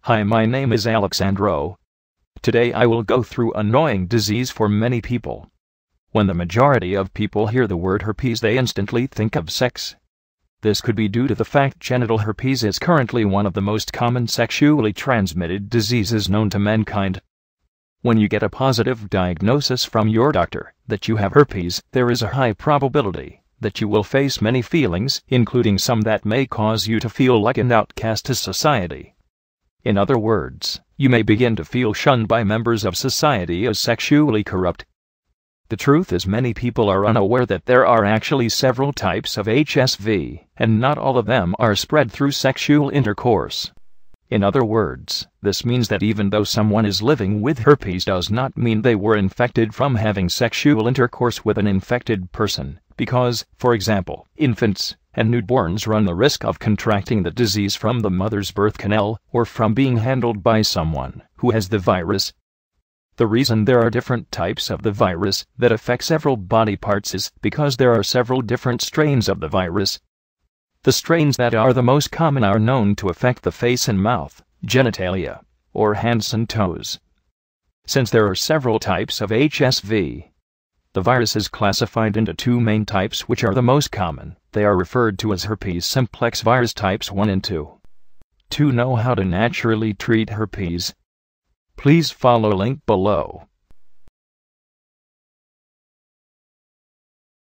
Hi, my name is Alexandro. Today I will go through annoying disease for many people. When the majority of people hear the word herpes, they instantly think of sex. This could be due to the fact genital herpes is currently one of the most common sexually transmitted diseases known to mankind. When you get a positive diagnosis from your doctor that you have herpes, there is a high probability that you will face many feelings, including some that may cause you to feel like an outcast to society. In other words, you may begin to feel shunned by members of society as sexually corrupt. The truth is, many people are unaware that there are actually several types of HSV, and not all of them are spread through sexual intercourse. In other words, this means that even though someone is living with herpes does not mean they were infected from having sexual intercourse with an infected person, because, for example, infants and newborns run the risk of contracting the disease from the mother's birth canal or from being handled by someone who has the virus. The reason there are different types of the virus that affect several body parts is because there are several different strains of the virus. The strains that are the most common are known to affect the face and mouth, genitalia, or hands and toes. Since there are several types of HSV, the virus is classified into two main types which are the most common. They are referred to as Herpes Simplex virus types 1 and 2. To know how to naturally treat herpes, please follow link below.